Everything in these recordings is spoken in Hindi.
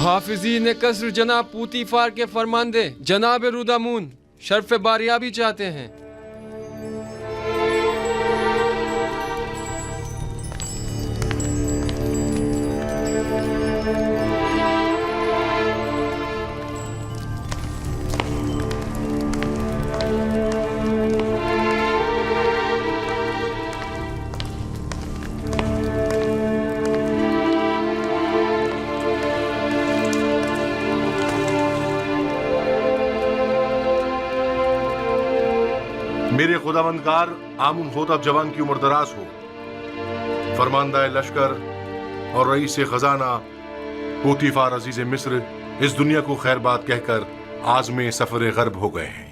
हाफिजी ने कसर जनाब पूतीफार के फरमांदे जनाब रुदामून शर्फ बारियाबी चाहते हैं। मेरे खुदावंदगार आमुन होतब जवान की उम्र दराज हो। फरमानदाए लश्कर और रईस खजाना पूतीफार अजीज मिस्र इस दुनिया को खैर बात कहकर आज़मे सफर गर्ब हो गए हैं।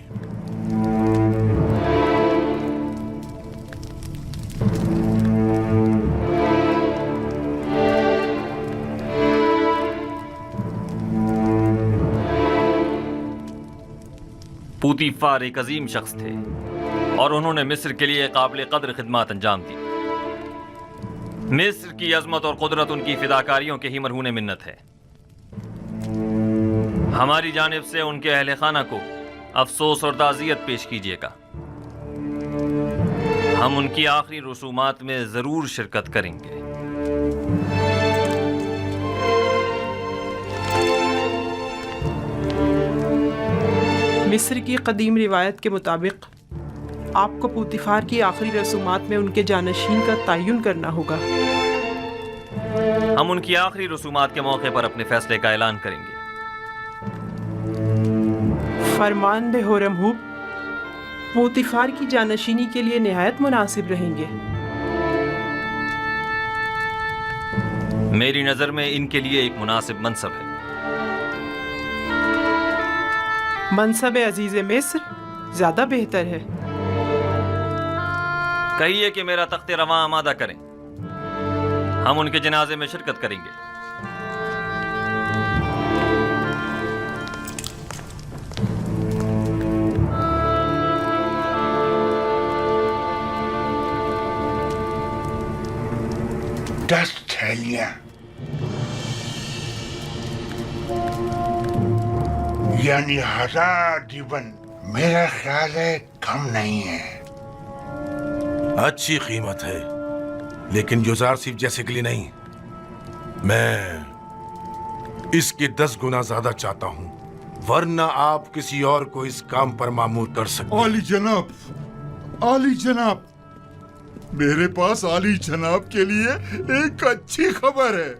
पूतीफार एक अजीम शख्स थे और उन्होंने मिस्र के लिए काबिल कदर खिदमत अंजाम दी। मिस्र की अजमत और कुदरत उनकी फिदाकारियों के ही मरहून मिन्नत है। हमारी जानिब से उनके अहले खाना को अफसोस और ताज़ियत पेश कीजिएगा। हम उनकी आखिरी रसूमात में ज़रूर शिरकत करेंगे। मिस्र की कदीम रिवायत के मुताबिक आपको पूतीफार की आखिरी रसूमात में उनके जानशीन का तयन करना होगा। हम उनकी आखिरी रसूमात के मौके पर अपने फैसले का ऐलान करेंगे। फरमान होरमहूब पूतीफार की जानशीनी के लिए निहायत मुनासिब रहेंगे। मेरी नज़र में इनके लिए एक मुनासिब मनसब है। मनसब अजीज मिस्र ज्यादा बेहतर है। कहिए कि मेरा तख्ते रवां आमादा करें, हम उनके जनाजे में शिरकत करेंगे। दस थैलियां, यानी 1000 दीवन। मेरा ख्याल है कम नहीं है। अच्छी कीमत है, लेकिन युजार सिर्फ जैसे के लिए नहीं। मैं इसके 10 गुना ज्यादा चाहता हूं, वरना आप किसी और को इस काम पर मामूर कर सकते हैं। आली जनाब, आली जनाब, मेरे पास आली जनाब के लिए एक अच्छी खबर है।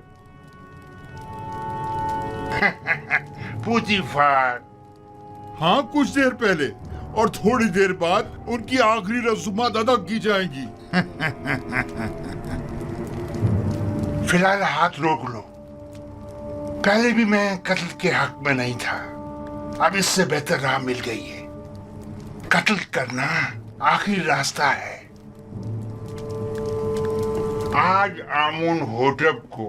पूतीफार, हाँ, कुछ देर पहले और थोड़ी देर बाद उनकी आखिरी रसूमात अदा की जाएंगी। फिलहाल हाथ रोक लो। पहले भी मैं कत्ल के हक में नहीं था, अब इससे बेहतर राह मिल गई है। कत्ल करना आखिरी रास्ता है। आज आमुन होटब को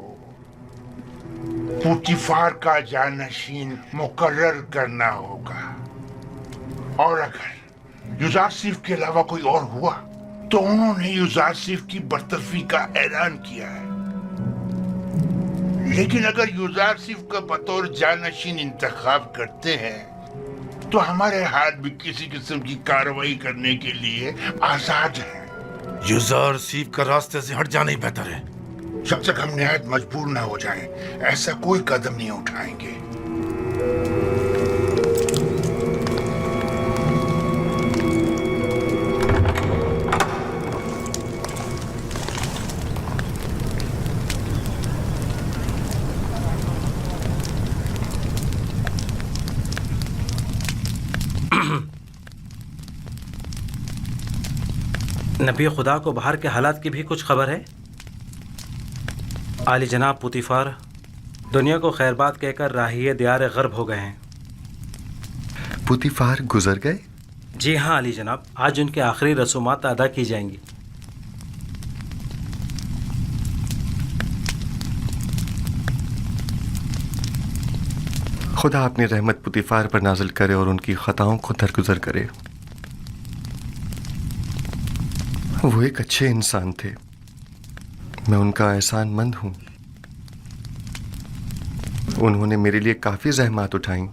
पूतीफार का जानशीन मुकर्रर करना होगा, और अगर युजारसिफ के अलावा कोई और हुआ तो उन्होंने युजारसिफ की बरतरफी का ऐलान किया है। लेकिन अगर युजारसिफ का बतौर जानशीन इंतखाब करते हैं तो हमारे हाथ भी किसी किस्म की कार्रवाई करने के लिए आजाद हैं। युजारसिफ का रास्ते से हट जाना ही बेहतर है। जब तक हम निहायत मजबूर न हो जाएं, ऐसा कोई कदम नहीं उठाएंगे। नबी खुदा को बाहर के हालात की भी कुछ खबर है? आली जनाब पूतीफार दुनिया को खैरबात कहकर राहिए दियार गर्ब हो गए हैं। पूतीफार गुजर गए? जी हाँ आली जनाब, आज उनके आखिरी रसूमात अदा की जाएंगी। खुदा अपनी रहमत पूतीफार पर नाजिल करे और उनकी खताओं को दरगुजर करे। वो एक अच्छे इंसान थे, मैं उनका एहसानमंद हूँ। उन्होंने मेरे लिए काफ़ी ज़हमत उठाई।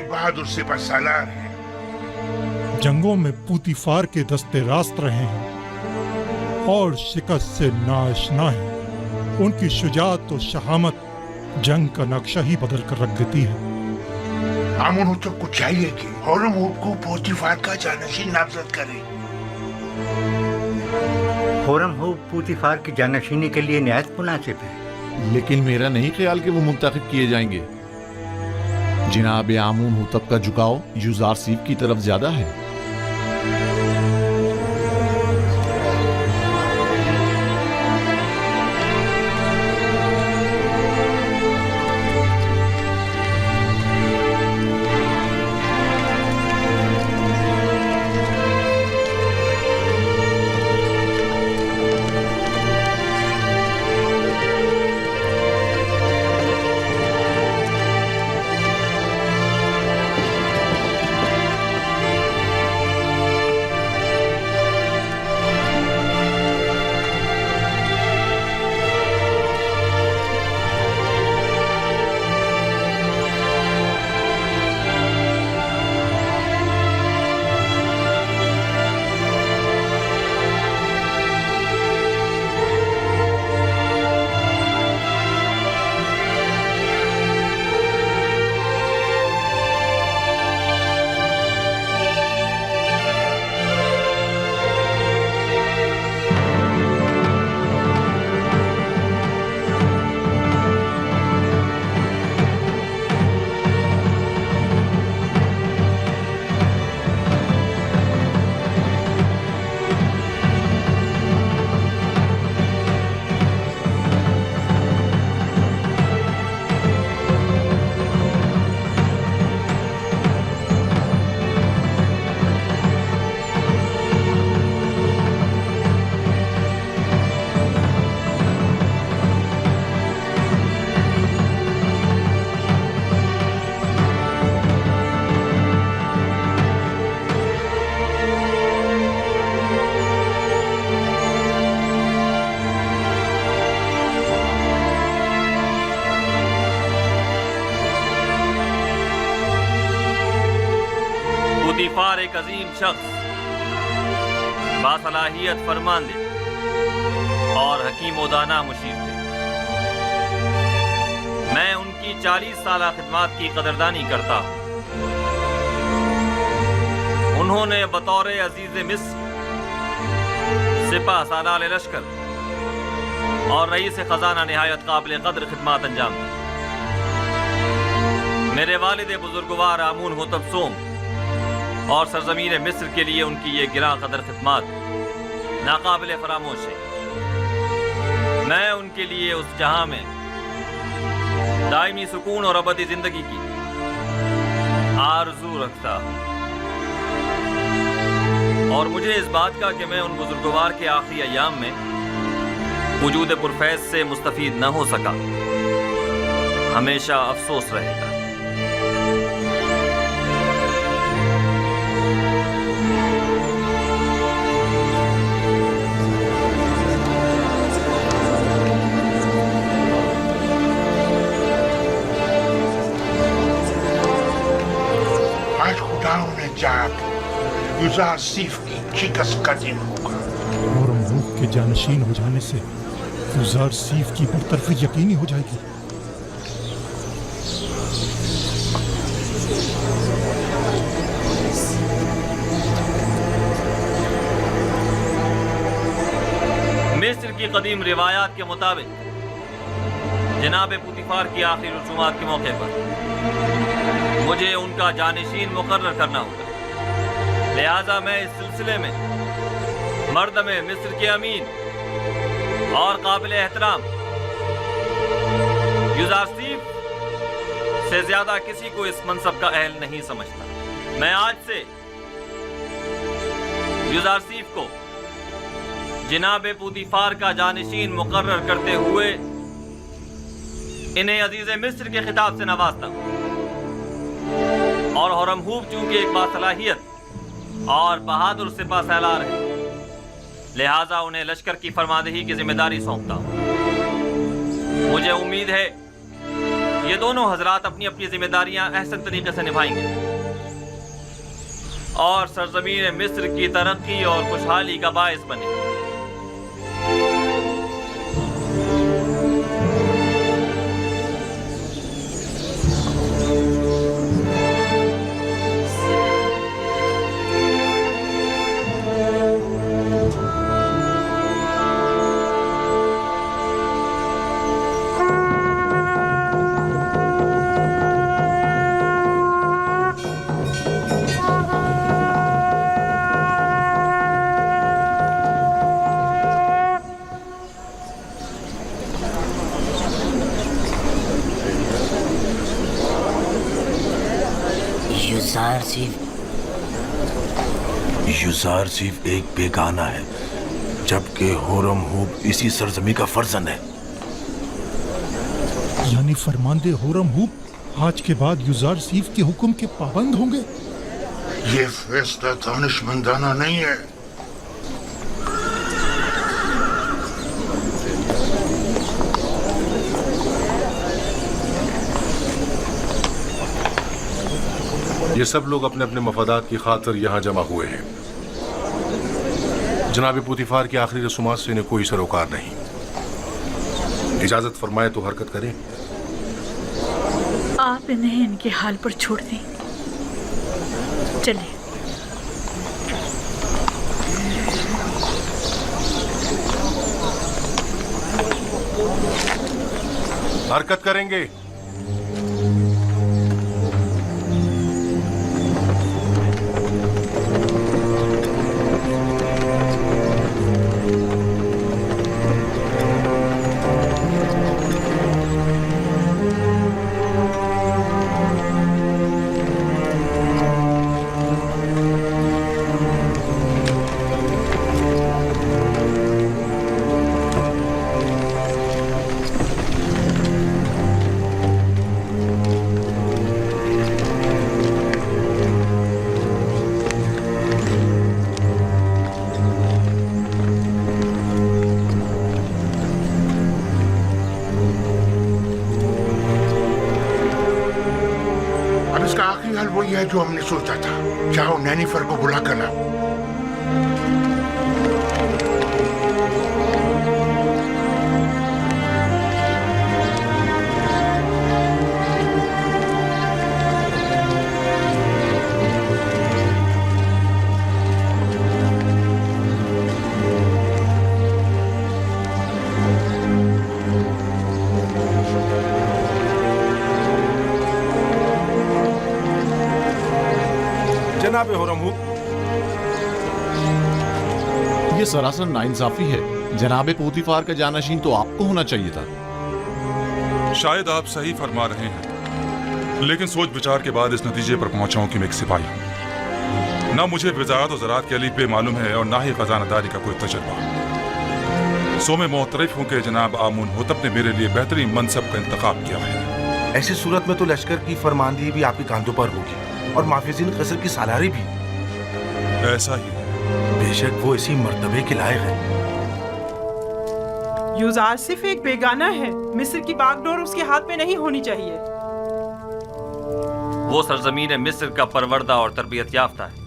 बहादुर सिपह सालार हैं। जंगों में पूतीफार के दस्ते रास्त रहे हैं और शिकस्त से नाआशना हैं। उनकी शुजाअत और शहामत जंग का नक्शा ही बदल कर रख देती है। आमुन को चाहिए कि होरमुज़ को पूतीफार का जानशीन नामजद करे। होरमुज़ पूतीफार की जानशीनी के लिए निहायत मुनासिब है, लेकिन मेरा नहीं ख्याल कि वो मुंतखब किए जाएंगे। जिनाब आमून हुतब का झुकाव यूजारसीफ की तरफ ज्यादा है। पूतीफार एक अजीम शख्स, बासलाहियत फरमांदे और हकीम दाना मुशीर थे। मैं उनकी 40 साल खिदमत की कदरदानी करता हूँ। उन्होंने बतौर अजीज मिस्र, सिपह सालार लश्कर और रईस खजाना निहायत काबिल कदर खिदमत अंजाम दी। मेरे वालिद बुजुर्गवार आमून हुतब सोम और सरजमीन मिस्र के लिए उनकी ये गिरा कदर खिदमत नाकाबिल फरामोश है। मैं उनके लिए उस जहां में दायमी सुकून और अबदी जिंदगी की आरजू रखता हूं। और मुझे इस बात का कि मैं उन बुजुर्गवार के आखिरी अय्याम में वजूद पुरफैज से मुस्तफीद न हो सका, हमेशा अफसोस रहेगा। आज खुदा उन्हें चाह युजार सीफ की शिकस्त का दिन होगा और मुल्क के जानशीन हो जाने से युजार सीफ की बरतरफी यकीनी हो जाएगी। मिस्र की कदीम रिवायात के मुताबिक जनाब पुतिफार की आखिरी रसूमात के मौके पर मुझे उनका जानशीन मुकर्रर करना होगा। लिहाजा मैं इस सिलसिले में मर्दम मिस्र के अमीन और काबिल एहतराम युजार सीफ से ज्यादा किसी को इस मनसब का अहल नहीं समझता। मैं आज से युजार सीफ को जनाब पुतिफार का जानशीन मुकर्रर करते हुए इन्हें अजीज मिस्र के खिताब से नवाजता हूं। और हुरमहूब चूंकि एक बासलाहियत और बहादुर सिपा सलार है, लिहाजा उन्हें लश्कर की फरमादही की जिम्मेदारी सौंपता हूं। मुझे उम्मीद है ये दोनों हजरात अपनी अपनी जिम्मेदारियां अहसन तरीके से निभाएंगे और सरजमीन मिस्र की तरक्की और खुशहाली का बायस बने। युजार सीफ एक बेगाना है, जबकि हुरमहूब इसी सरजमी का फर्जन है। यानी फरमानदे हुरमहूब आज के बाद युजार सीफ के हुक्म के पाबंद होंगे। ये फैसला दानिशमंदाना नहीं है। ये सब लोग अपने अपने मफादात की खातिर यहाँ जमा हुए हैं। जनाब पुतिफार की आखिरी रसूमात से इन्हें कोई सरोकार नहीं। इजाजत फरमाए तो हरकत करें। आप इन्हें इनके हाल पर छोड़ दें। चलिए। हरकत करेंगे। वही है जो हमने सोचा था। जाओ नैनीफर को बुला कर लाओ। जनाब हुरमहूब, ये सरासर नाइंसाफी है। जनाब पोतीफार का जानशीन तो आपको होना चाहिए था। शायद आप सही फरमा रहे हैं, लेकिन सोच विचार के बाद इस नतीजे पर पहुंचा हूं कि मैं एक सिपाही हूं। ना मुझे वजारत और ज़राअत के अलीफ़े मालूम है और ना ही खजानादारी का कोई तजुर्बा। सो मैं मोहतरफ हूं कि जनाब आमून होतब ने मेरे लिए बेहतरीन मनसब का इंतखाब किया है। ऐसी सूरत में तो लश्कर की फरमानदी भी आपके कांधों पर होगी और माफिज़ीन क़स्र की सालारी भी। ऐसा ही है। बेशक वो इसी मर्तबे के लायक है। यूज़ार सिर्फ एक बेगाना है, मिस्र की बागडोर उसके हाथ में नहीं होनी चाहिए। वो सरजमीन मिस्र का परवरदा और तरबियत याफ्ता है।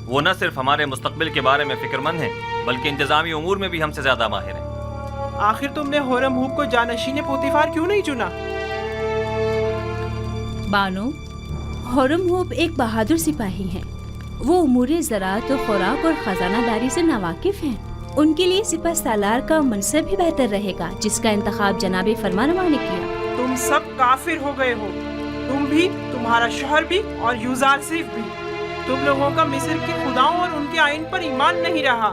वो न सिर्फ हमारे मुस्तकबिल के बारे में फिक्रमंद है, बल्कि इंतजामी उमूर में भी हमसे ज्यादा माहिर है। आखिर तुमने होरम हूब को जानशीन पोतीफार क्यों नहीं चुना? बानो, होरम हूब एक बहादुर सिपाही हैं। वो उमूरे ज़राअत और खुराक और खजानादारी से नावाकिफ हैं। उनके लिए सिपह सालार का मनसब भी बेहतर रहेगा, जिसका इंतखाब जनाब फरमानवा ने किया। तुम सब काफिर हो गए हो, तुम भी, तुम्हारा शोहर भी और यूज़ार सिर्फ भी। तुम लोगों का मिस्र के खुदाओं और उनके आइन पर ईमान नहीं रहा।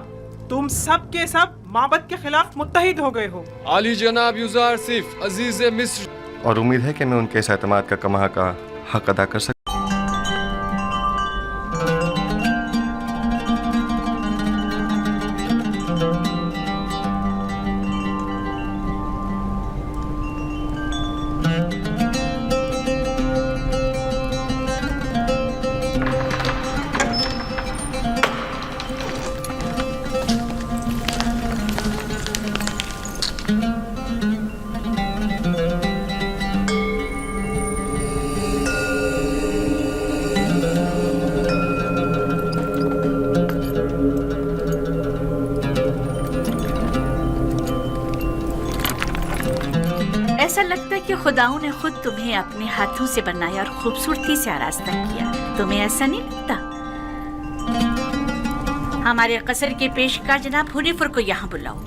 तुम सब के सब माबद के खिलाफ मुत्तहिद हो गए हो। आली जनाब यूज़ार सिर्फ अजीज मिस्र, और उम्मीद है कि मैं उनके इस एतमाद का कमा का हक अदा कर सकूं। ऐसा लगता है कि खुदाओं ने खुद तुम्हें अपने हाथों से बनाया और खूबसूरती से आरास्ता किया। तुम्हें ऐसा नहीं लगता? हमारे कसर के पेशकार जनाब हुनीफुर को यहाँ बुलाओ।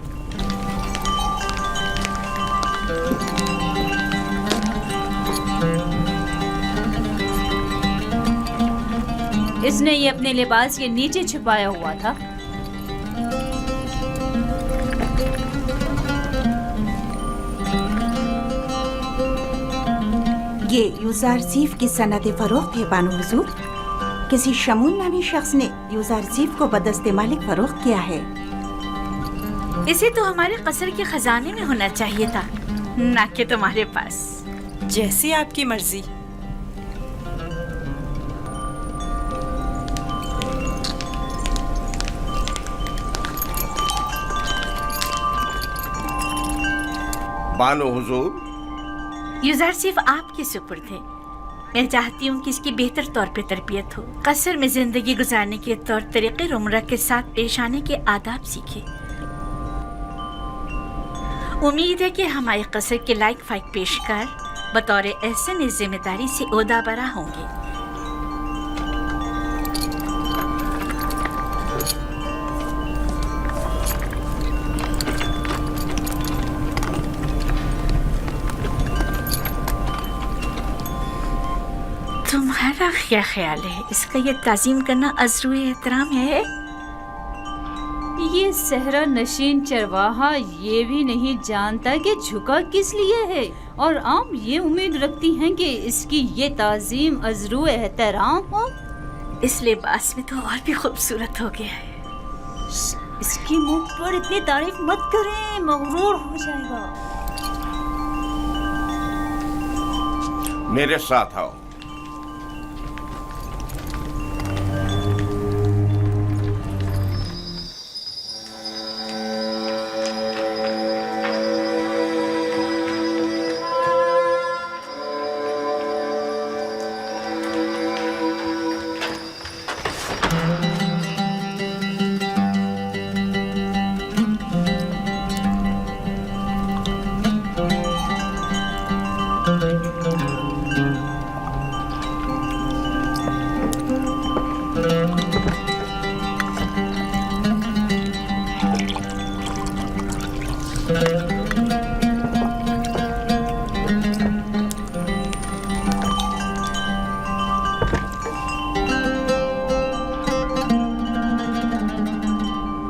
इसने ये अपने लिबास के नीचे छुपाया हुआ था। ये यूज़ार जीफ की सनद फरोख्त है बानो हुजूर। किसी शमून नामी शख्स ने यूज़ार जीफ को बदस्ते मालिक फरोख्त किया है। इसे तो हमारे कसर के खजाने में होना चाहिए था, ना कि तुम्हारे पास। जैसी आपकी मर्जी। बानो हुजूर, यूज़ार सिर्फ आपके सुपुर्द है। मैं चाहती हूँ कि इसकी बेहतर तौर पे तरबियत हो, कसर में जिंदगी गुजारने के तौर तरीके उम्र के साथ पेश आने के आदाब सीखे। उम्मीद है कि हमारे कसर के लायक फाइक पेशकार बतौर एहसन इस जिम्मेदारी से ओहदा बरा होंगे। तुम्हारा क्या ख्याल है? इसका ये ताज़ीम करना अज़्रुए एहतराम है? ये सहरा नशीन चरवाहा ये भी नहीं जानता कि झुका किस लिए है, और आम ये उम्मीद रखती हैं कि इसकी ये ताज़ीम अज़्रुए एहतराम हो। इस लिबास में तो और भी खूबसूरत हो गया है। इसकी मुंह पर इतनी तारीफ मत करें, मगरूर हो जाएगा। मेरे साथ आओ।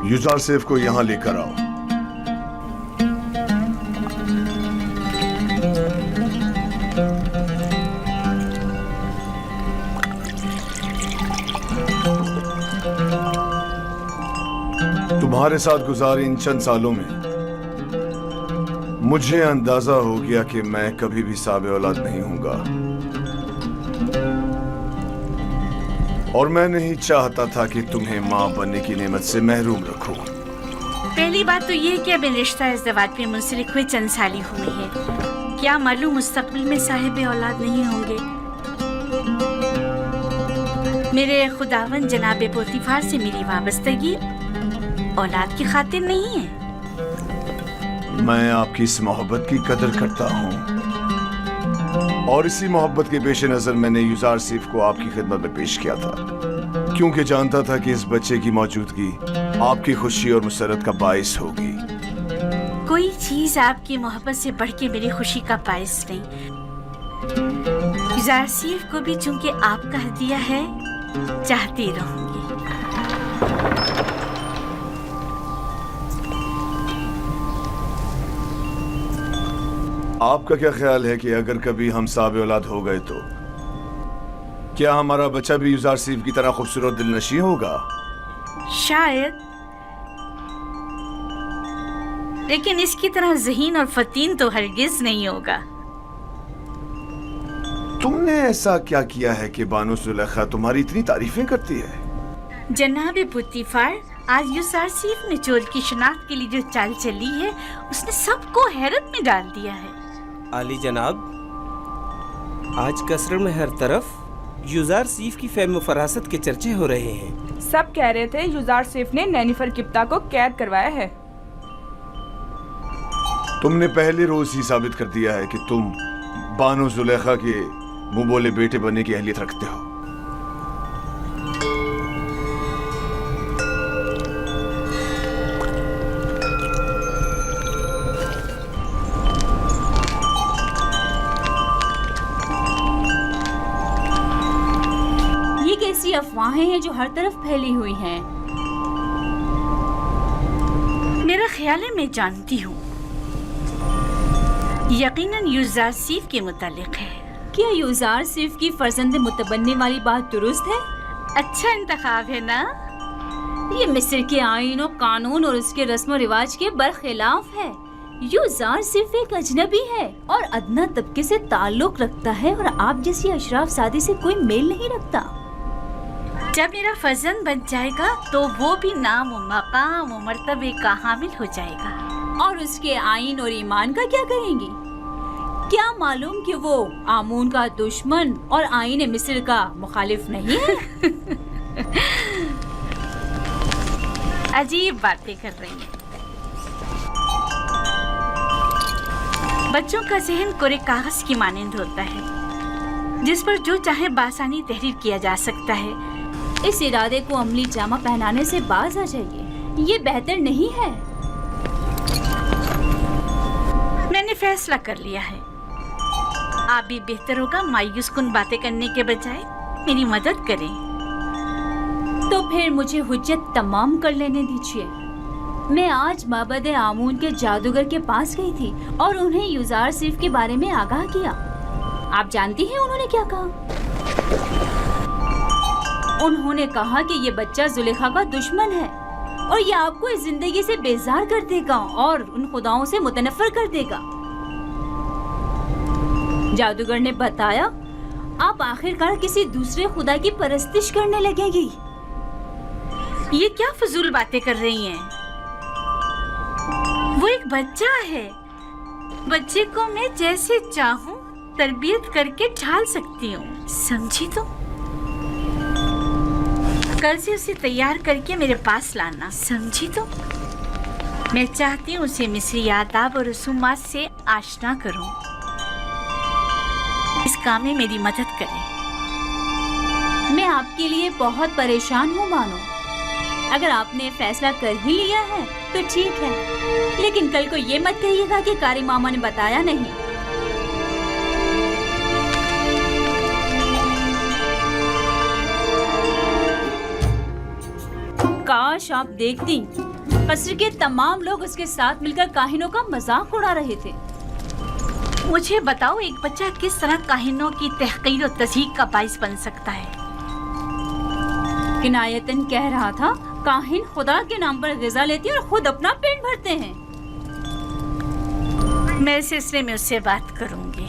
यूज़ार सेफ को यहाँ लेकर आओ। तुम्हारे साथ गुजारे इन चंद सालों में मुझे अंदाजा हो गया कि मैं कभी भी साबे औलाद नहीं हूंगा, और मैं नहीं चाहता था कि तुम्हें मां बनने की नेमत से महरूम रखूं। पहली बात तो ये कि अब रिश्ता इज़्दिवाज में मुंसलिक हुए चंद साल ही हुए हैं। क्या मालूम मुस्तकबिल में साहिब औलाद नहीं होंगे। मेरे खुदावन जनाब पोतीफार से मेरी वाबस्तगी औलाद की खातिर नहीं है। मैं आपकी इस मोहब्बत की कदर करता हूँ, और इसी मोहब्बत के पेश नजर मैंने यूजारसीफ को आपकी खिदमत में पेश किया था, क्योंकि जानता था कि इस बच्चे की मौजूदगी आपकी खुशी और मुसरत का बाइस होगी। कोई चीज आपकी मोहब्बत से बढ़ के मेरी खुशी का बाइस नहीं। यूजारसीफ को भी चूंकि आपका हदिया है, चाहती रहूंगी। आपका क्या ख्याल है कि अगर कभी हम साबे औलाद हो गए तो क्या हमारा बच्चा भी यूजारसीफ की तरह खूबसूरत दिलनशी होगा? शायद, लेकिन इसकी तरह ज़हीन और फतीन तो हरगिज नहीं होगा। तुमने ऐसा क्या किया है कि बानो जुलेखा तुम्हारी इतनी तारीफें करती है? जनाब पुतीफार, आज यूजारसीफ ने चोर की शनाख्त के लिए जो चाल चली है, उसने सबको हैरत में डाल दिया है। आली जनाब, आज कसर में हर तरफ यूजारसीफ की फेम फरासत के चर्चे हो रहे हैं। सब कह रहे थे यूजारसीफ ने नैनिफर किप्ता को कैद करवाया है। तुमने पहले रोज ही साबित कर दिया है कि तुम बानो जुलेखा के मुंह बोले बेटे बनने की अहलियत रखते हो। ऐसी अफवाहें हैं जो हर तरफ फैली हुई हैं। मेरा ख्याल है मैं जानती हूँ, यकीनन यूजारसीफ के मुतालिक है। क्या यूजारसीफ की फर्जंद मुतबन्नी वाली बात दुरुस्त है? अच्छा इंतखाब है ना? ये मिस्र के आईन और कानून और उसके रस्म और रिवाज के बरखिलाफ है। यूजारसीफ एक अजनबी है और अदना तबके से ताल्लुक रखता है, और आप जैसी अशराफ सादी से कोई मेल नहीं रखता। जब मेरा फर्जंद बन जाएगा तो वो भी नाम व मकाम व मर्तबे का हामिल हो जाएगा। और उसके आईन और ईमान का क्या करेंगी? क्या मालूम कि वो आमून का दुश्मन और आईन मिस्र का मुखालिफ नहीं है? अजीब बातें कर रही हैं। बच्चों का जहन कोरे कागज की मानंद होता है, जिस पर जो चाहे बासानी तहरीर किया जा सकता है। इस इरादे को अमली जामा पहनाने से बाज आ जाइए, ये बेहतर नहीं है। मैंने फैसला कर लिया है। आप भी बेहतर होगा मायूस कुन बातें करने के बजाय मेरी मदद करें। तो फिर मुझे हुज्जत तमाम कर लेने दीजिए। मैं आज माबद आमून के जादूगर के पास गई थी और उन्हें यूजारसीफ के बारे में आगाह किया। आप जानती हैं उन्होंने क्या कहा? उन्होंने कहा कि ये बच्चा जुलेखा का दुश्मन है और ये आपको इस जिंदगी से बेजार कर देगा और उन खुदाओं से मुतनफर कर देगा। जादूगर ने बताया, आप आखिरकार किसी दूसरे खुदा की परस्तिश करने लगेगी। ये क्या फजूल बातें कर रही हैं? वो एक बच्चा है। बच्चे को मैं जैसे चाहूं तरबियत करके ढाल सकती हूँ, समझी? तो कल से उसे तैयार करके मेरे पास लाना, समझी? तो मैं चाहती हूँ उसे मिस्री आदाब और रसूमात से आशना करूँ। इस काम में मेरी मदद करें। मैं आपके लिए बहुत परेशान हूँ मानो। अगर आपने फैसला कर ही लिया है तो ठीक है, लेकिन कल को ये मत कहिएगा कि कारी मामा ने बताया नहीं। काश आप देखती, कसर के तमाम लोग उसके साथ मिलकर काहिनों का मजाक उड़ा रहे थे। मुझे बताओ, एक बच्चा किस तरह काहिनों की तहकीर और तज़हीक का बाइस बन सकता है? किनायतन कह रहा था काहिन खुदा के नाम पर ग़िज़ा लेते हैं और खुद अपना पेट भरते हैं। मैं इस सिलसिले में उससे बात करूंगी।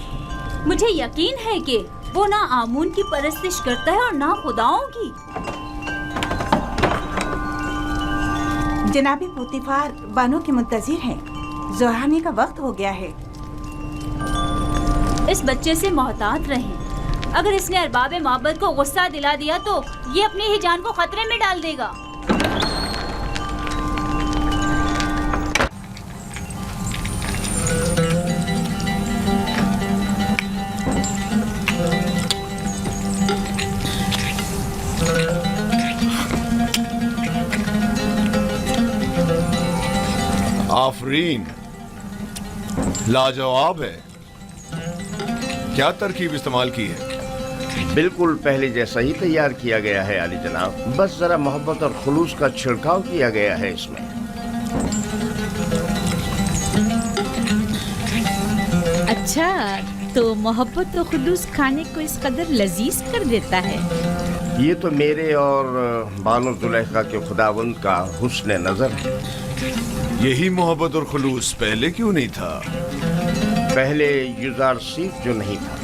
मुझे यकीन है कि वो ना आमून की परस्तिश करता है और ना खुदाओं की। जनाबी पुतीफार बानो के मुंतजिर हैं। ज़ोहाने का वक्त हो गया है। इस बच्चे से मोहतात रहें। अगर इसने अरबाब माबद को गुस्सा दिला दिया तो ये अपनी ही जान को खतरे में डाल देगा। आफरीन, लाजवाब है। क्या तरकीब इस्तेमाल की है? बिल्कुल पहले जैसा ही तैयार किया गया है आली जनाब, बस जरा मोहब्बत और खुलूस का छिड़काव किया गया है इसमें। अच्छा, तो मोहब्बत और खुलूस खाने को इस कदर लजीज कर देता है। ये तो मेरे और बानो जुलेखा के खुदावंद का हुस्न नजर है। यही मोहब्बत और खुलूस पहले क्यों नहीं था? पहले युजार सीफ जो नहीं था।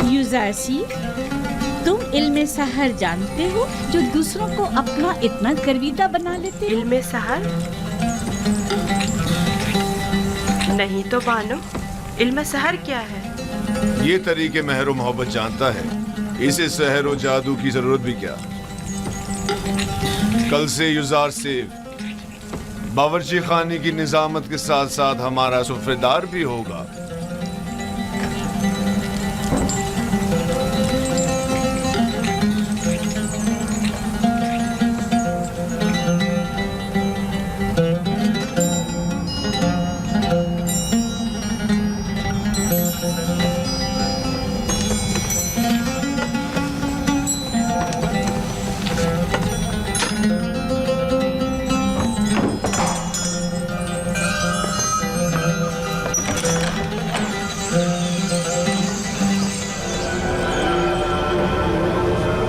युजार सीफ, तुम इल्मे सहर जानते हो जो दूसरों को अपना इतना गर्विदा बना लेते हो? इल्मे सहर? नहीं तो बानो, इल्मे सहर क्या है? ये तरीके महर मोहब्बत जानता है। इसे सहर और जादू की जरूरत भी क्या? कल से युजार सीफ बावर्ची खाने की निजामत के साथ साथ हमारा सुफ्रेदार भी होगा।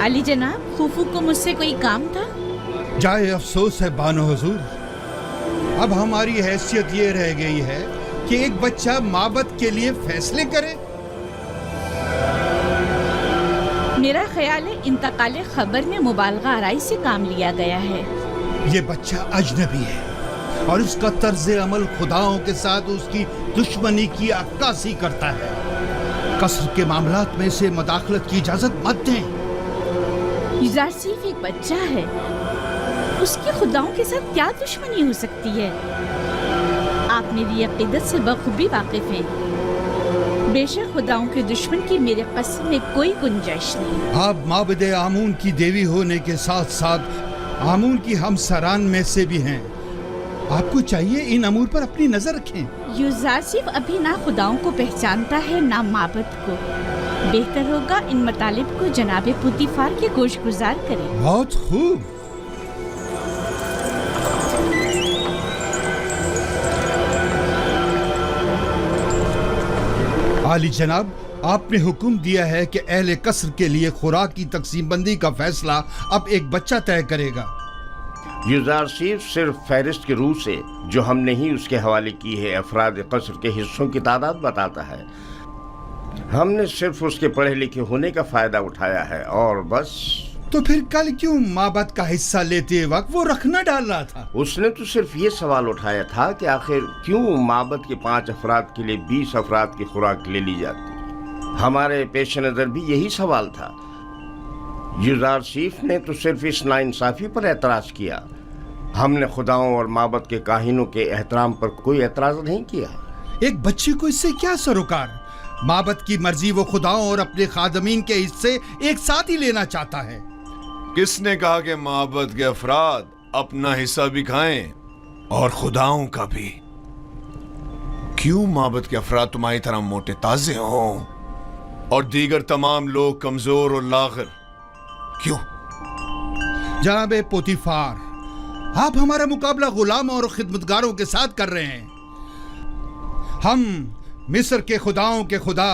अली जनाब, खूफू को मुझसे कोई काम था? जाए अफसोस है बानो हुजूर, अब हमारी हैसियत ये रह गई है कि एक बच्चा माबद के लिए फैसले करे। मेरा ख्याल है इंतकाले खबर में मुबालगा आराई से काम लिया गया है। ये बच्चा अजनबी है और उसका तर्ज अमल खुदाओं के साथ उसकी दुश्मनी की अक्कासी करता है। कसर के मामलात में से मुदाखलत की इजाजत मत दें। युजार सीफ एक बच्चा है, उसकी खुदाओं के साथ क्या दुश्मनी हो सकती है? आप मेरी अकीदत से बखूबी वाकिफ हैं। बेशक खुदाओं के दुश्मन की मेरे कसम में कोई गुंजाइश नहीं। आप माबद आमून की देवी होने के साथ साथ आमून की हमसरान में से भी हैं। आपको चाहिए इन अमूर पर अपनी नजर रखें। युजार सीफ अभी ना खुदाओं को पहचानता है ना माबद को। बेहतर होगा इन मतालिब को जनाबे पुतीफार के गोश गुजार करें। बहुत खूब। आली जनाब, आपने हुक्म दिया है कि अहले कसर के लिए खुराक की तकसीम बंदी का फैसला अब एक बच्चा तय करेगा। युजार सीफ सिर्फ फहरिस्त के रूह से जो हमने ही उसके हवाले की है अफराद कसर के हिस्सों की तादाद बताता है। हमने सिर्फ उसके पढ़े लिखे होने का फायदा उठाया है और बस। तो फिर कल क्यों माबद का हिस्सा लेते वक्त वो रखना डाल रहा था? उसने तो सिर्फ ये सवाल उठाया था कि आखिर क्यों माबद के 5 अफराद के लिए 20 अफराद की खुराक ले ली जाती। हमारे पेश नजर भी यही सवाल था। युजार सीफ ने तो सिर्फ इस नाइंसाफी पर एतराज किया। हमने खुदाओं और माबद के काहिनों के एहतराम पर कोई एतराज नहीं किया। एक बच्चे को इससे क्या सरोकार? माबद की मर्जी वो खुदाओं और अपने खादमीन के हिस्से एक साथ ही लेना चाहता है। किसने कहा कि माबद के अफराद अपना हिस्सा भी खाएं और खुदाओं का भी? क्यों माबद के अफराद तुम्हारी तरह मोटे ताजे हों और दीगर तमाम लोग कमजोर और लागर? क्यों? जनाबे पोतीफार, आप हमारा मुकाबला गुलाम और खिदमतगारों के साथ कर रहे हैं। हम मिस्र के खुदाओं के खुदा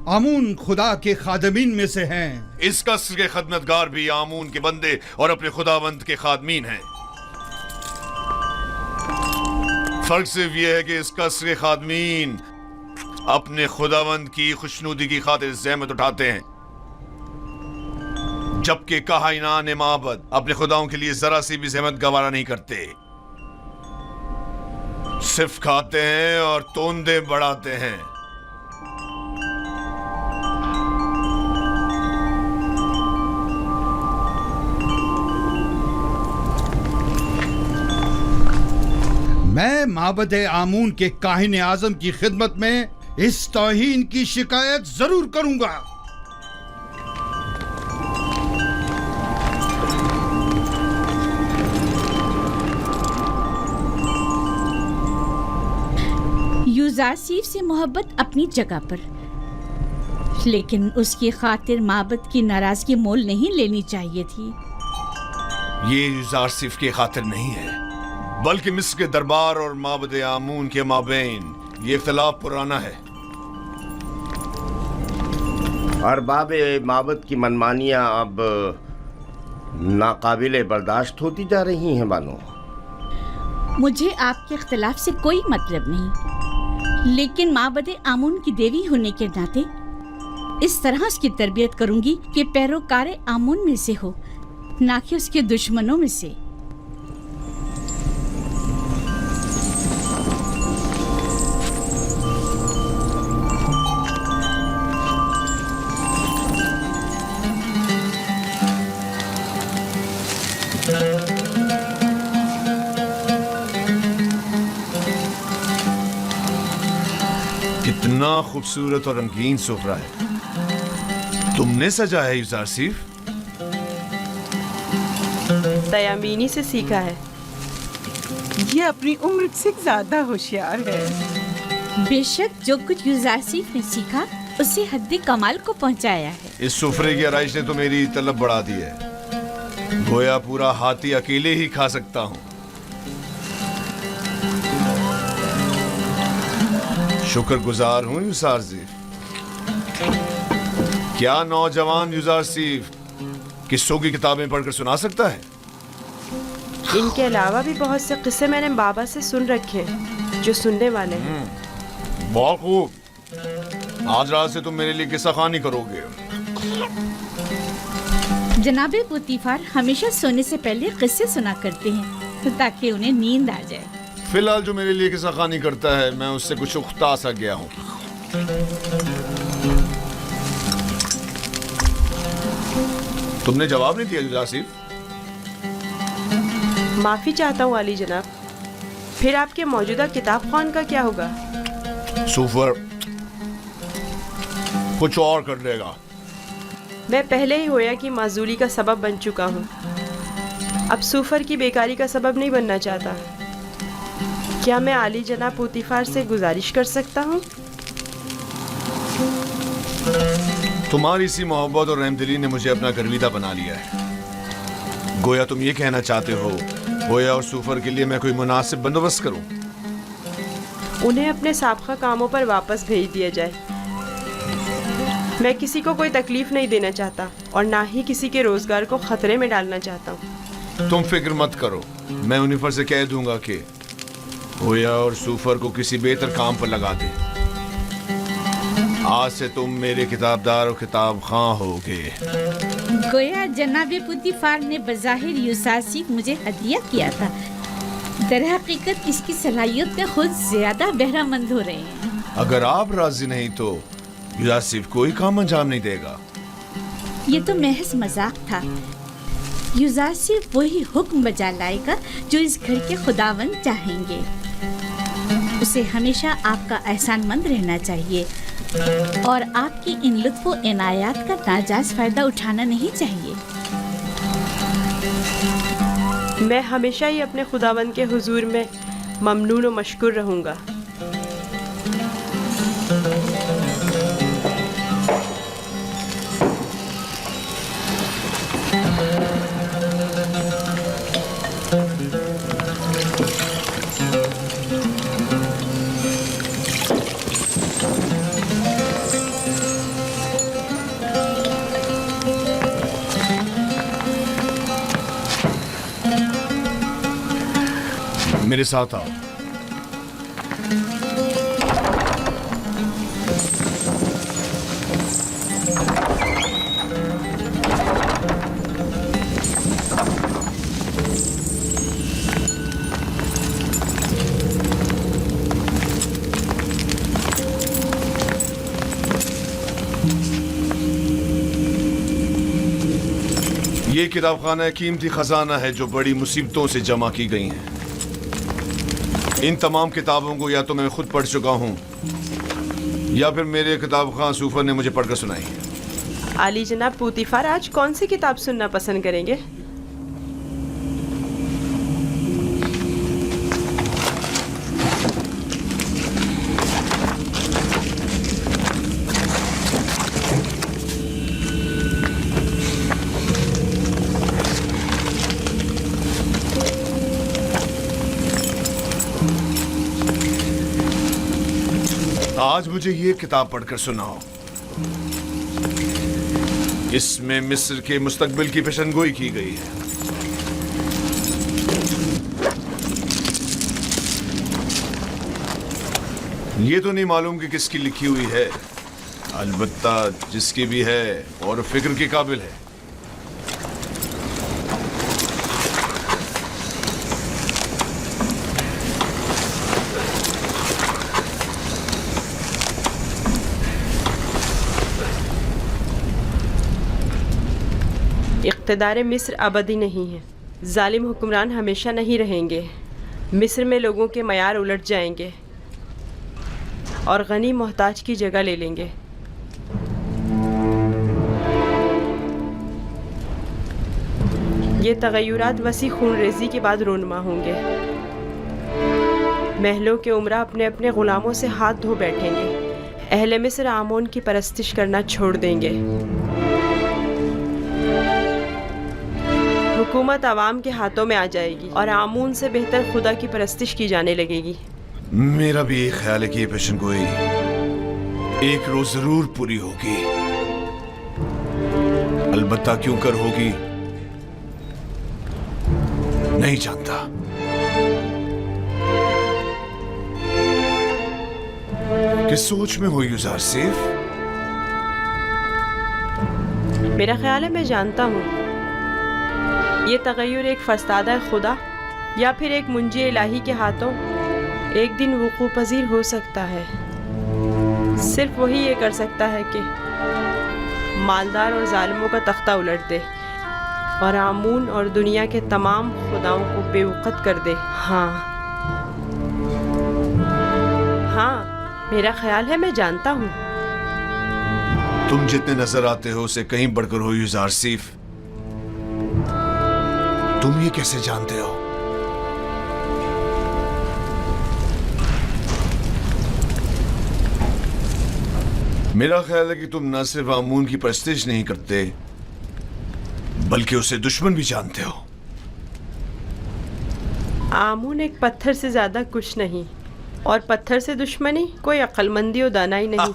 आमून खुदा के खादमीन में से हैं। इस कसर के खदमतगार भी आमून के बंदे और अपने खुदावंद के खादमीन हैं। फर्क सिर्फ यह है कि इस कसर के खादमीन अपने खुदावंद की खुशनुदी की खातिर ज़हमत उठाते हैं, जबकि काहिनान माबद अपने खुदाओं के लिए जरा सी भी ज़हमत गवारा नहीं करते, सिर्फ खाते हैं और तोंदे बढ़ाते हैं। मैं माबद आमून के काहिन आजम की खिदमत में इस तौहीन की शिकायत जरूर करूंगा। यूजारसीफ से मोहब्बत अपनी जगह पर, लेकिन उसकी खातिर माबद की नाराजगी मोल नहीं लेनी चाहिए थी। ये यूजारसीफ की खातिर नहीं है, बल्कि मिस्र के दरबार और माबद आमून के माबैन ये इख्तिलाफ पुराना है। अरबाब माबद की मनमानियां अब नाकाबिले बर्दाश्त होती जा रही हैं बानो। मुझे आपके इख्तिलाफ से कोई मतलब नहीं, लेकिन माबद आमून की देवी होने के नाते इस तरह उसकी तरबियत करूंगी कि पैरोकार आमून में से हो, ना कि उसके दुश्मनों में से। कितना खूबसूरत और रंगीन सुफ्रा है, तुमने सजा है यूजारसीफ? तयामीनी से सीखा है। ये अपनी उम्र से ज्यादा होशियार है। बेशक जो कुछ यूजारसीफ ने सीखा उसे हद्दे कमाल को पहुंचाया है। इस सुफरे की आराइश ने तो मेरी तलब बढ़ा दी है, गोया पूरा हाथी अकेले ही खा सकता हूँ। शुक्रगुजार हूँ यूजारसीफ। क्या नौजवान यूजारसीफ किस्सों की किताबें पढ़कर सुना सकता है? इनके अलावा भी बहुत से किस्से मैंने बाबा से सुन रखे हैं जो सुनने वाले हैं। बहुत खूब, आज रात से तुम मेरे लिए किस्सा खानी करोगे। जनाबे पुतीफार हमेशा सोने से पहले किस्से सुना करते हैं ताकि उन्हें नींद आ जाए। फिलहाल जो मेरे लिए किस्सा खानी करता है, मैं उससे कुछ उख्ता सा गया हूँ। तुमने जवाब नहीं दिया यूजारसीफ। माफी चाहता हूँ अली जनाब। फिर आपके मौजूदा किताब खान का क्या होगा? सुफर कुछ और कर लेगा। मैं पहले ही होया की माजूली का सबब बन चुका हूँ, अब सूफर की बेकारी का सबब नहीं बनना चाहता। क्या मैं आली जनाब पुतीफार से गुजारिश कर सकता हूँ? तुम्हारी सी मोहब्बत और रहमदिली ने मुझे अपना गर्विदा बना लिया है। गोया तुम ये कहना चाहते हो गोया और सूफर के लिए मैं कोई मुनासिब बंदोबस्त करूं? उन्हें अपने साबका कामों पर वापस भेज दिया जाए। मैं किसी को कोई तकलीफ नहीं देना चाहता और ना ही किसी के रोजगार को खतरे में डालना चाहता हूँ। तुम फिक्र मत करो, मैं उन्हीं पर से कह दूंगा कि गोया और सूफर को किसी बेहतर काम पर लगा दे। आज से तुम मेरे किताबदार और किताब खां होगे। गोया जनाबे पुतीफार ने बज़ाहिर यूजारसीफ मुझे हदिया किया था, दरहकीकत इसकी सलाहियत में खुद ज्यादा बहरामंद हो रहे हैं। अगर आप राजी नहीं तो यूजारसीफ कोई काम अंजाम नहीं देगा। ये तो महज मजाक था। यूजारसीफ वही हुक्म बजा लाएगा जो इस घर के खुदावंद चाहेंगे। उसे हमेशा आपका एहसानमंद रहना चाहिए और आपकी इन लुत्फ़ो इनायात का नाजायज़ फायदा उठाना नहीं चाहिए। मैं हमेशा ही अपने खुदावंद के हुजूर में ममनून और मशकूर रहूंगा। मेरे साथ आओ। ये किताबखाना कीमती खजाना है जो बड़ी मुसीबतों से जमा की गई हैं। इन तमाम किताबों को या तो मैं खुद पढ़ चुका हूं या फिर मेरे किताब खां सूफर ने मुझे पढ़कर सुनाई। आली जनाब पूतीफार आज कौन सी किताब सुनना पसंद करेंगे? आज मुझे ये किताब पढ़कर सुनाओ। इसमें मिस्र के मुस्तकबिल की पेशनगोई की गई है। ये तो नहीं मालूम कि किसकी लिखी हुई है, अलबत्ता जिसकी भी है और फिक्र के काबिल है। इक़्तिदार मिस्र अबदी नहीं है। जालिम हुक्मरान हमेशा नहीं रहेंगे। मिस्र में लोगों के मयार उलट जाएंगे और गनी मोहताज की जगह ले लेंगे। ये तगय्युरात वसी खूनरेज़ी के बाद रोनमा होंगे। महलों के उमरा अपने अपने ग़ुलामों से हाथ धो बैठेंगे। अहले मिस्र आमोन की परस्तिश करना छोड़ देंगे। हुकूमत आवाम के हाथों में आ जाएगी और आमून से बेहतर खुदा की परस्तिश की जाने लगेगी। मेरा भी एक ख्याल है कि ये पेशनगोई एक रोज जरूर पूरी होगी। अलबत्ता क्यों कर होगी नहीं जानता। किस सोच में हो युज़ार सिफ? मेरा ख्याल है मैं जानता हूँ। ये तगय्युर एक फरस्तादा खुदा या फिर एक मुंजी इलाही के हाथों एक दिन वुकू पजीर हो सकता है। सिर्फ वही ये कर सकता है कि मालदार और जालिमों का तख्ता उलट दे और आमून और दुनिया के तमाम खुदाओं को बेवकत कर दे। हाँ, मेरा ख्याल है मैं जानता हूँ। तुम जितने नजर आते हो उसे कहीं बढ़कर हो युज़ार सिफ। तुम ये कैसे जानते हो? मेरा ख्याल है कि तुम न सिर्फ आमून की परस्तिश नहीं करते बल्कि उसे दुश्मन भी जानते हो। आमून एक पत्थर से ज्यादा कुछ नहीं और पत्थर से दुश्मनी कोई अक्लमंदी और दानाई नहीं।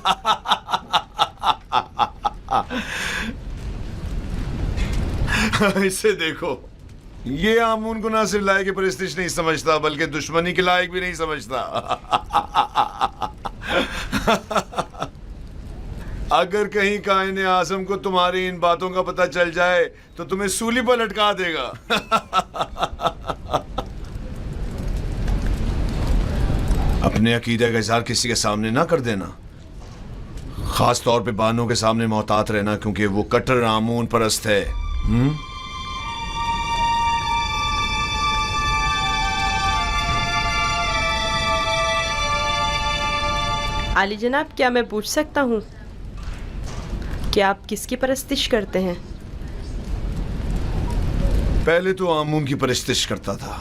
इसे देखो, ये आमून को ना सिर्फ लायक परस्तिश नहीं समझता बल्कि दुश्मनी के लायक भी नहीं समझता। अगर कहीं कायने आज़म को तुम्हारी इन बातों का पता चल जाए तो तुम्हें सूली पर लटका देगा। अपने अकीदे का इज़हार किसी के सामने ना कर देना, खास तौर पे बानों के सामने मोहतात रहना, क्योंकि वो कट्टर आमून परस्त है। आली जनाब, क्या मैं पूछ सकता हूँ कि आप किसकी परस्तिश करते हैं? पहले तो आमून की परस्तिश करता था,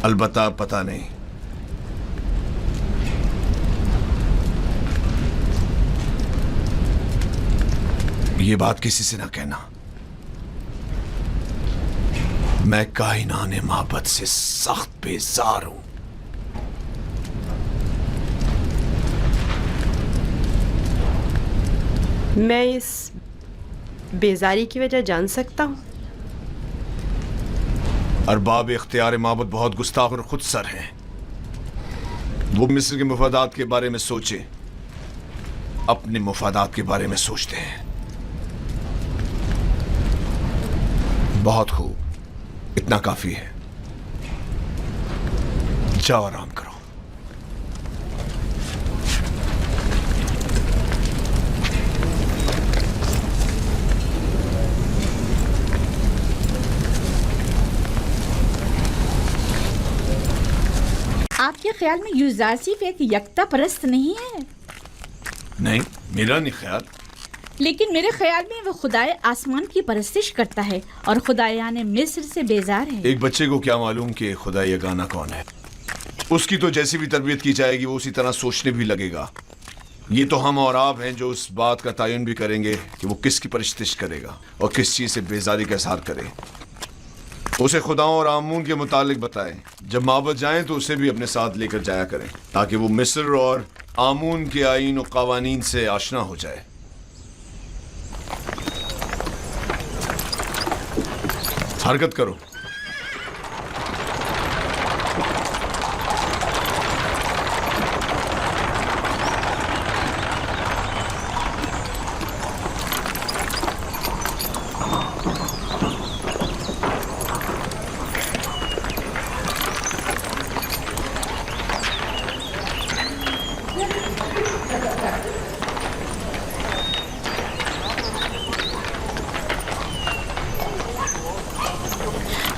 अलबत्ता पता नहीं। ये बात किसी से ना कहना। मैं कायनाने मोहब्बत से सख्त बेजार हूं। मैं इस बेजारी की वजह जान सकता हूँ? अरबाब इख्तियार माबद बहुत गुस्ताख और खुद सर हैं। वो मिस्र के मुफादात के बारे में सोचे, अपने मुफादात के बारे में सोचते हैं। बहुत खूब, इतना काफी है। जाओ आराम करो। आपके ख्याल में यूज़ार सिर्फ एक यकता परस्त नहीं है? नहीं, मेरा नहीं ख्याल। लेकिन मेरे ख्याल में वो खुदाए आसमान की परस्तिश करता है और खुदायान मिस्र से बेजार है। एक बच्चे को क्या मालूम कि खुदा यगाना कौन है? उसकी तो जैसी भी तरबियत की जाएगी वो उसी तरह सोचने भी लगेगा। ये तो हम और आप हैं जो उस बात का तयन भी करेंगे कि वो किसकी परस्तिश करेगा और किस चीज से बेजारी का इजहार करे। उसे खुदाओं और आमून के मुतालिक बताएं। जब माबद जाएं तो उसे भी अपने साथ लेकर जाया करें ताकि वो मिस्र और आमून के आईन और कवानीन से आशना हो जाए। हरकत करो।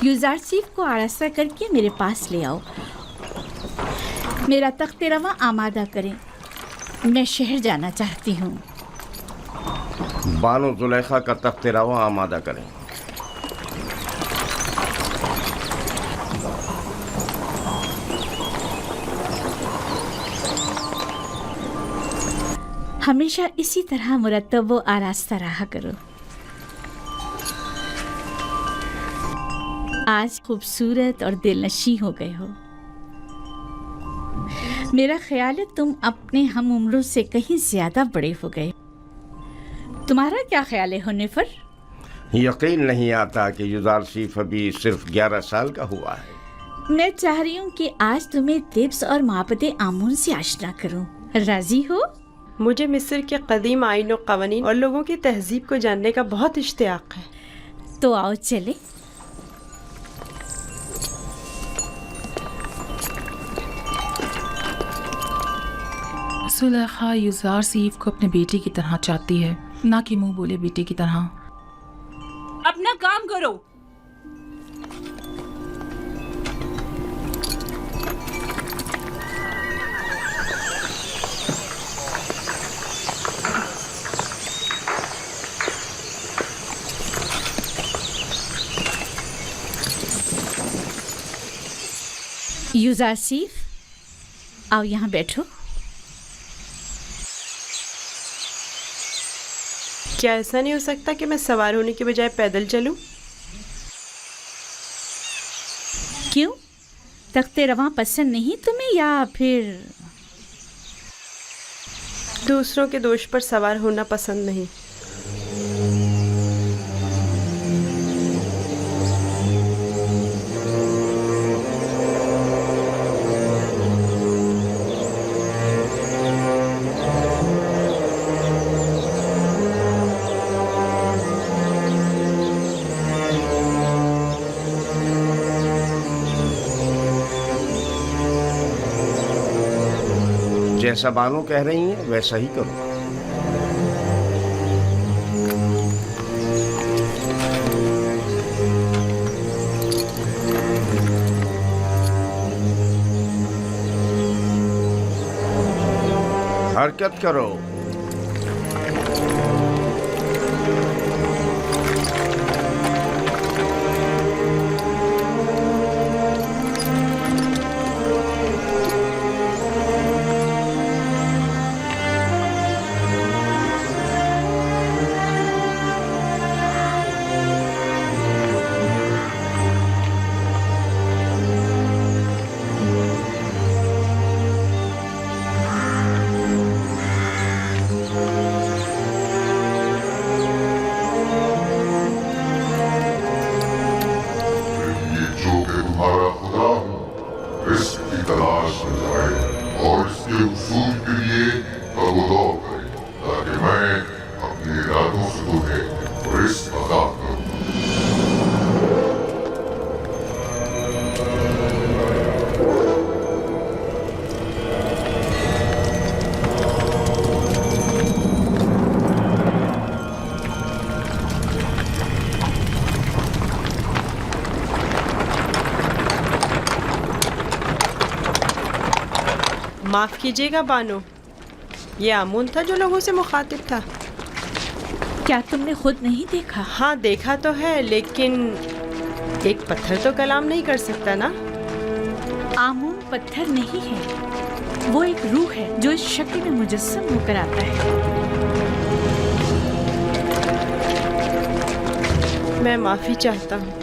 यूज़ारसीफ को आरास्ता करके मेरे पास ले आओ। मेरा तख्ते रवा आमादा करें। मैं शहर जाना चाहती हूँ। बानो जुलेखा का तख्ते रवा आमादा करें। हमेशा इसी तरह मुरतब व आरास्ता रहा करो। आज खूबसूरत और दिलनशी हो गए हो। मेरा ख्याल है तुम अपने हम उम्रों से कहीं ज्यादा बड़े हो गए। तुम्हारा क्या ख्याल है हुनैफर? यकीन नहीं आता कि यूज़ारसीफ अभी सिर्फ 11 साल का हुआ है। मैं चाह रही हूँ कि आज तुम्हें तिब्स और माबद आमून से आशना करूँ। राजी हो? मुझे मिस्र के कदीम आईन और कवानीन और लोगों की तहजीब को जानने का बहुत इश्तियाक है। तो आओ चले। सुलेखा यूज़ारसीफ को अपने बेटे की तरह चाहती है, ना कि मुंह बोले बेटे की तरह। अपना काम करो। यूज़ारसीफ, आओ यहाँ बैठो। क्या ऐसा नहीं हो सकता कि मैं सवार होने के बजाय पैदल चलूं? क्यों? तख्ते रवां पसंद नहीं तुम्हें या फिर दूसरों के दोष पर सवार होना पसंद नहीं? जैसा बानो कह रही हैं वैसा ही करो। हरकत करो। गुफ्तगू है, रिस्क अदा करो। माफ कीजिएगा बानो, ये आमून था जो लोगों से मुखातिब था। क्या तुमने खुद नहीं देखा? हाँ देखा तो है, लेकिन एक पत्थर तो कलाम नहीं कर सकता ना। आमून पत्थर नहीं है, वो एक रूह है जो इस शक्ल में मुजस्सम होकर आता है। मैं माफी चाहता हूँ।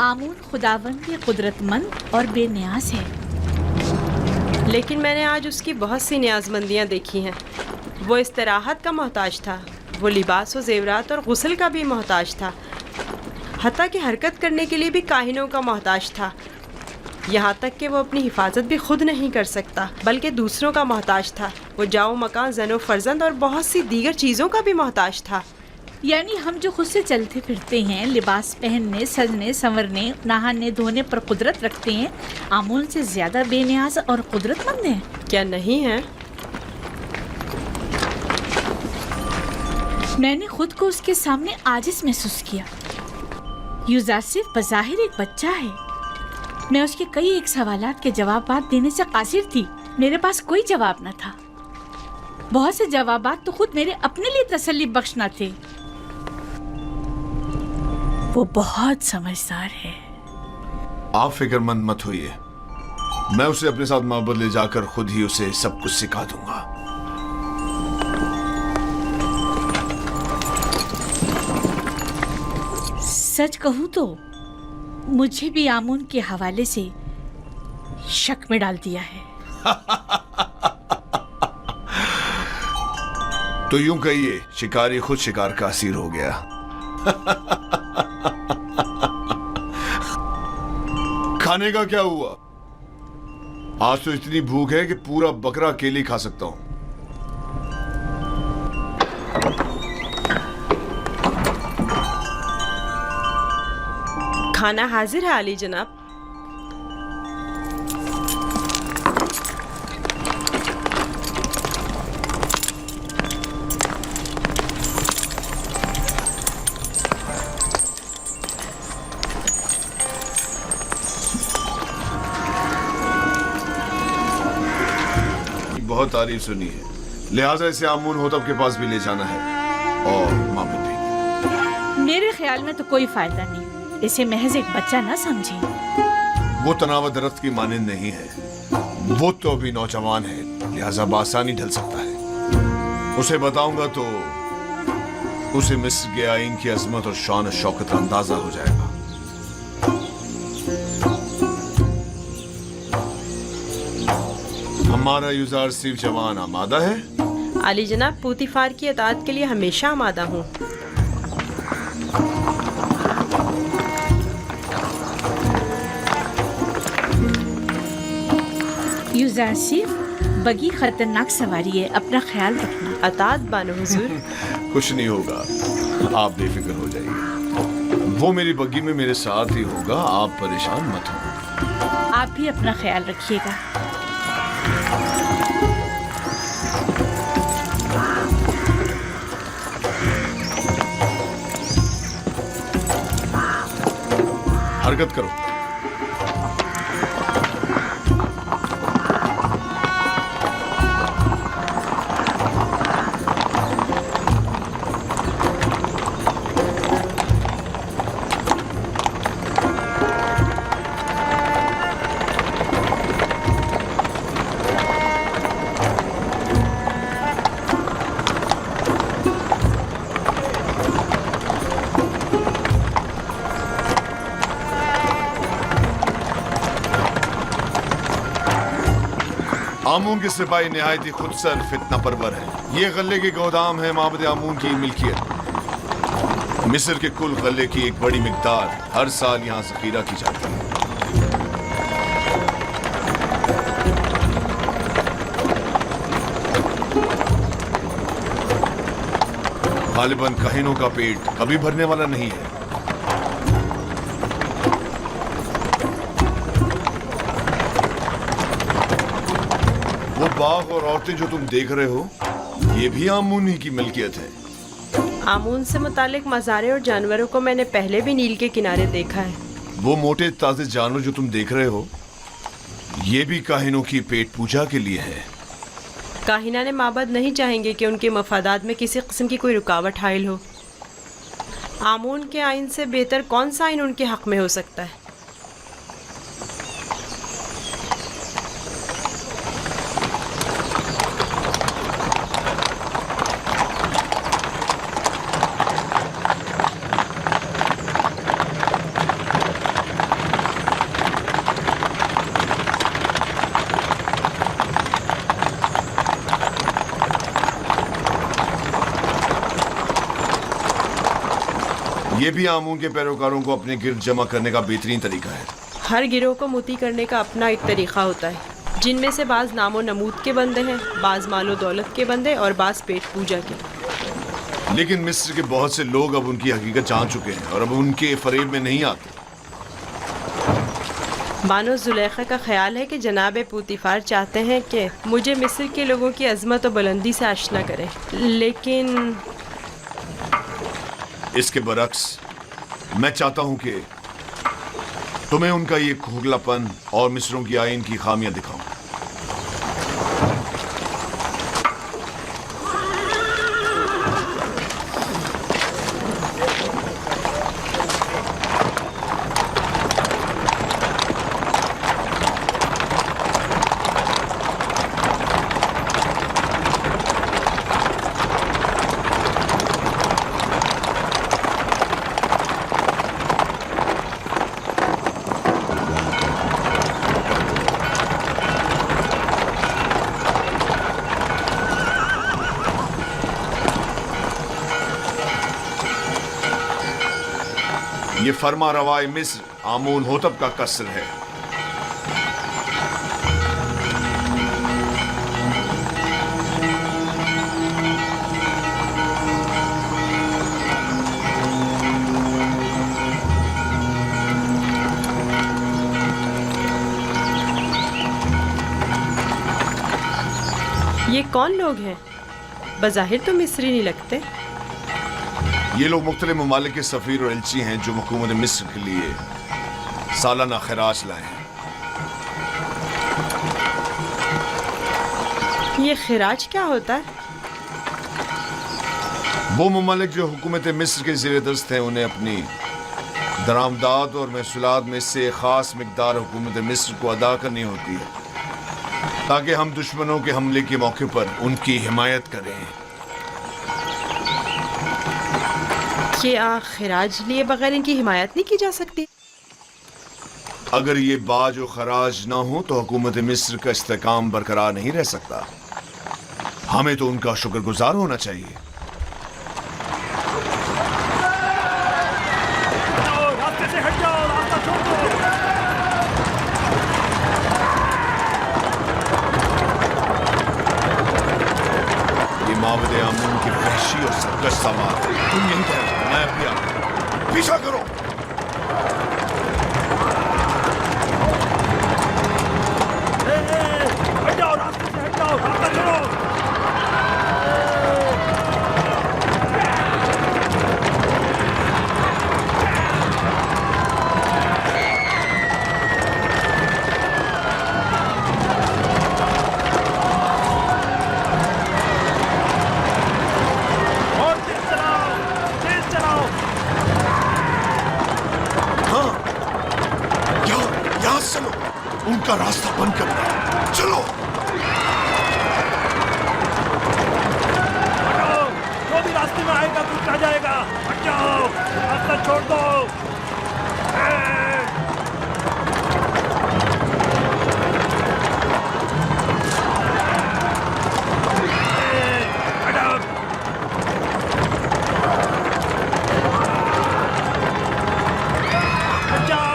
आमून खुदावंद कुदरतमंद और बेनियाज है, लेकिन मैंने आज उसकी बहुत सी न्याज़मंदियाँ देखी हैं। वो इस्तराहत का मोहताज था, वो लिबास व ज़ेवरात और गुस्ल का भी मोहताज था, हत्ता कि हरकत करने के लिए भी काहिनों का मोहताज था। यहाँ तक कि वो अपनी हिफाजत भी खुद नहीं कर सकता, बल्कि दूसरों का मोहताज था। वो जाओ मकान, ज़नो फर्जंद और बहुत सी दीगर चीज़ों का भी मोहताज था। यानी हम जो खुद से चलते फिरते हैं, लिबास पहनने, सजने, संवरने, नहाने धोने पर कुदरत रखते हैं, आमून से ज्यादा बेनियाज और कुदरतमंद हैं? क्या नहीं है? मैंने खुद को उसके सामने आजिज महसूस किया। यूजारसिफ बज़ाहिर एक बच्चा है। मैं उसके कई एक सवालात के जवाब देने से कासिर थी। मेरे पास कोई जवाब न था। बहुत से जवाबात तो खुद मेरे अपने लिए तसल्ली बख्श न थे। वो बहुत समझदार है। आप फिक्रमंद मत होइए, मैं उसे अपने साथ माबद ले जाकर खुद ही उसे सब कुछ सिखा दूंगा। सच कहूं तो मुझे भी आमून के हवाले से शक में डाल दिया है। तो यूं कहिए, शिकारी खुद शिकार का असीर हो गया। खाने का क्या हुआ? आज तो इतनी भूख है कि पूरा बकरा अकेले खा सकता हूं। खाना हाजिर है आली जनाब। बहुत तारीफ सुनी है, लिहाजा इसे आमून होतब के पास भी ले जाना है और मामूद भी। मेरे ख्याल में तो कोई फायदा नहीं। इसे महज एक बच्चा ना समझे। वो तनाव दरख्त की मानिंद नहीं है, वो तो अभी नौजवान है, लिहाजा बासानी ढल सकता है। उसे बताऊंगा तो उसे मिस्र के आइन की अजमत और शान और शौकत का अंदाजा हो जाएगा। हमारा यूजारसिफ जवान आमादा है? आली जनाब, पूतीफार की अतात के लिए हमेशा आमादा हूँ। यूजारसिफ, बगी खतरनाक सवारी है, अपना ख्याल रखना। अतात बानो हुजूर। कुछ नहीं होगा, आप बेफिक्र हो जाइए। वो मेरी बग्गी में मेरे साथ ही होगा, आप परेशान मत हो। आप भी अपना ख्याल रखिएगा। हरकत करो। आमून के सिपाही निहायत ही खुदसर फितना परवर है। ये गले के गोदाम है माबद आमून की मिल्कियत। मिस्र के कुल गले की एक बड़ी मिकदार हर साल यहाँ जखीरा की जाती है। गालिबन काहिनों का पेट कभी भरने वाला नहीं है। वो बाग और औरतें जो तुम देख रहे हो, ये भी आमून ही की मिल्कियत है। आमून से मुतालिक मज़ारे और जानवरों को मैंने पहले भी नील के किनारे देखा है। वो मोटे ताजे जानवर जो तुम देख रहे हो, ये भी काहिनों की पेट पूजा के लिए है। काहिना ने माबद नहीं चाहेंगे कि उनके मफादात में किसी किस्म की कोई रुकावट हाइल हो। आमून के आइन से बेहतर कौन सा आइन उनके हक में हो सकता है? ये भी आमून के पैरोकारों को अपने गिर्द जमा करने का बेहतरीन तरीका है। हर गिरोह को मुती करने का अपना एक तरीका होता है, जिनमें से बाज़ नामो नमूद के बंदे हैं, बाज़ मालो दौलत के बंदे और बाज़ पेट पूजा के। लेकिन मिस्र के बहुत से लोग अब उनकी हकीकत जान चुके हैं और अब उनके फरेब में नहीं आते। बानो जुलेखा का ख्याल है कि जनाब पूतीफार चाहते हैं कि मुझे मिस्र के लोगों की अजमत और बुलंदी से आशना करें, लेकिन इसके बरक्स मैं चाहता हूं कि तुम्हें उनका ये खोखलापन और मिस्रों की आइन की खामियां दिखाऊं। ये फरमा रवाए मिस्र आमून होतब का कसर है। ये कौन लोग हैं? बज़ाहिर तो मिस्री नहीं लगते। ये लोग मुख्तलिफ ममालिक के सफ़ीर और एलची हैं जो हुकूमत मिस्र के लिए सालाना खराज लाए हैं। ये खिराज क्या होता है? वो ममालिक जो हुकूमत मिस्र के ज़ेर दस्त हैं, उन्हें अपनी दरामदाद और महसूलात में से ख़ास मिकदार हुकूमत मिस्र को अदा करनी होती है, ताकि हम दुश्मनों के हमले के मौके पर उनकी हिमायत करें। क्या खिराज लिए बगैर इनकी हिमायत नहीं की जा सकती? अगर ये बाज और खराज ना हो तो हुकूमत मिस्र का इस्तेकाम बरकरार नहीं रह सकता। हमें तो उनका शुक्रगुजार होना चाहिए। रास्ते से हट जाओ, रास्ता छोड़ दो। ये माबद आमून की वहशी और सरकश समार है। तुम यहीं ठहरो, मैं अभी आता हूं। पीछा करो। हट जाओ, रास्ते से हट जाओ, रास्ता छोड़ो। और तेज चलाओ, तेज चलाओ। हाँ, यहाँ से चलो, उनका रास्ता बंद करना है। चलो। हटाओ, जो भी रास्ते में आएगा कुछ आ जाएगा। हट जाओ, रास्ता छोड़ दो। हटाओ। हट जाओ।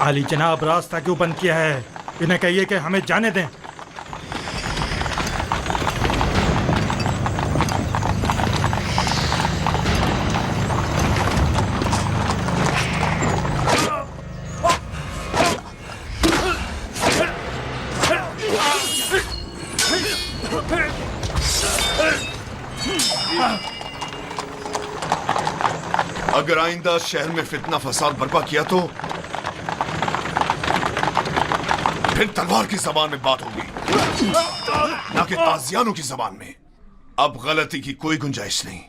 आली जनाब रास्ता क्यों बंद किया है? इन्हें कहिए कि हमें जाने दें। अगर आइंदा शहर में फितना फसाद बर्पा किया तो फिर तलवार की जबान में बात होगी, ना कि ताजियानों की जबान में। अब गलती की कोई गुंजाइश नहीं।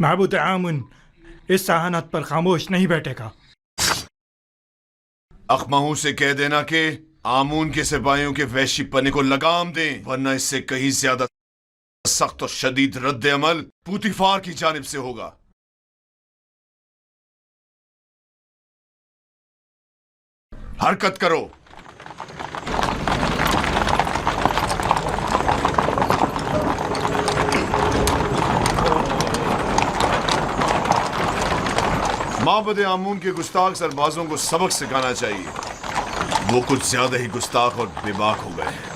महबूद आमुन इस सहानत पर खामोश नहीं बैठेगा। अखमाहू से कह देना कि आमून के सिपाहियों के वैशी पने को लगाम दें, वरना इससे कहीं ज्यादा सख्त और शदीद रद्द अमल पूतीफार की जानिब से होगा। हरकत करो। माबद आमून के गुस्ताख सरबाजों को सबक सिखाना चाहिए। वो कुछ ज्यादा ही गुस्ताख और बेबाक हो गए हैं।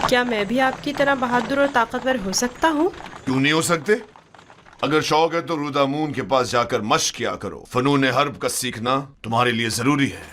क्या मैं भी आपकी तरह बहादुर और ताकतवर हो सकता हूँ? क्यों नहीं हो सकते? अगर शौक है तो रुदामून के पास जाकर मश्क किया करो। फनून हर्ब का सीखना तुम्हारे लिए जरूरी है।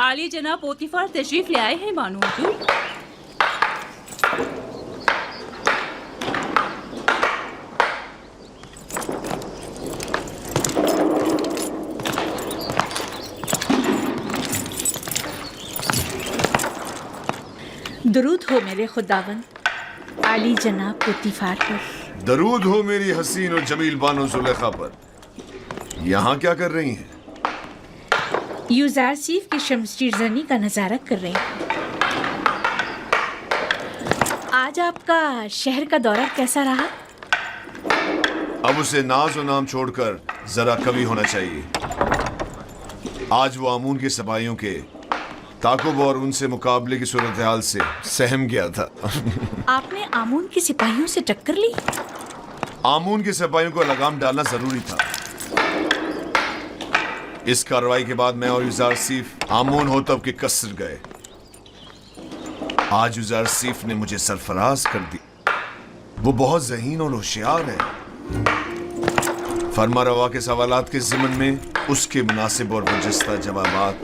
आली जनाब पोतीफार तशरीफ ले आए हैं बानो हुजूर। दरूद हो मेरे खुदावन आली जनाब पोतीफार पर। दरूद हो मेरी हसीन और जमील बानो जुलेखा पर। यहाँ क्या कर रही हैं? यूजारसीफ की शमशीरजनी का नजारा कर रहे हैं। आज आपका शहर का दौरा कैसा रहा? अब उसे नाज और नाम छोड़कर जरा कवि होना चाहिए। आज वो आमून के सिपाहियों के ताकुब और उनसे मुकाबले की सूरत हाल से सहम गया था। आपने आमून के सिपाहियों से टक्कर ली? आमून के सिपाहियों को लगाम डालना जरूरी था। इस कार्रवाई के बाद मैं और यूजारसीफ आमून होतब के कसर गए। आज यूजारसीफ ने मुझे सरफराज कर दी। वो बहुत ज़हीन और होशियार है। फरमा रवा के सवालात के ज़िमन में उसके मुनासिब और बरजस्ता जवाबात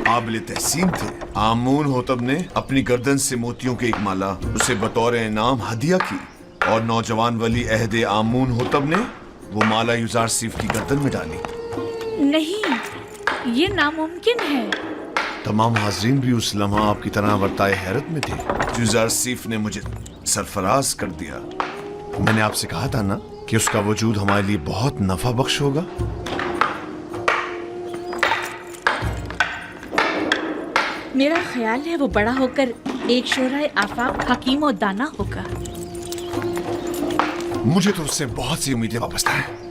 काबिल तहसीन थे। आमून होतब ने अपनी गर्दन से मोतियों की एक माला उसे बतौर इनाम हदिया की और नौजवान वली अहदे आमून होतब ने वो माला यूजारसीफ की गर्दन में डाली। नहीं, ये नामुमकिन है। तमाम हाजरीन भी उस लम्हा आपकी तरह वर्ताए हैरत में थे। यूजारसीफ ने मुझे सरफराज कर दिया। मैंने आपसे कहा था ना कि उसका वजूद हमारे लिए बहुत नफा बख्श होगा। मेरा ख्याल है वो बड़ा होकर एक शोराए आफाक हकीम और दाना होगा। मुझे तो उससे बहुत सी उम्मीदें वाबस्ता हैं।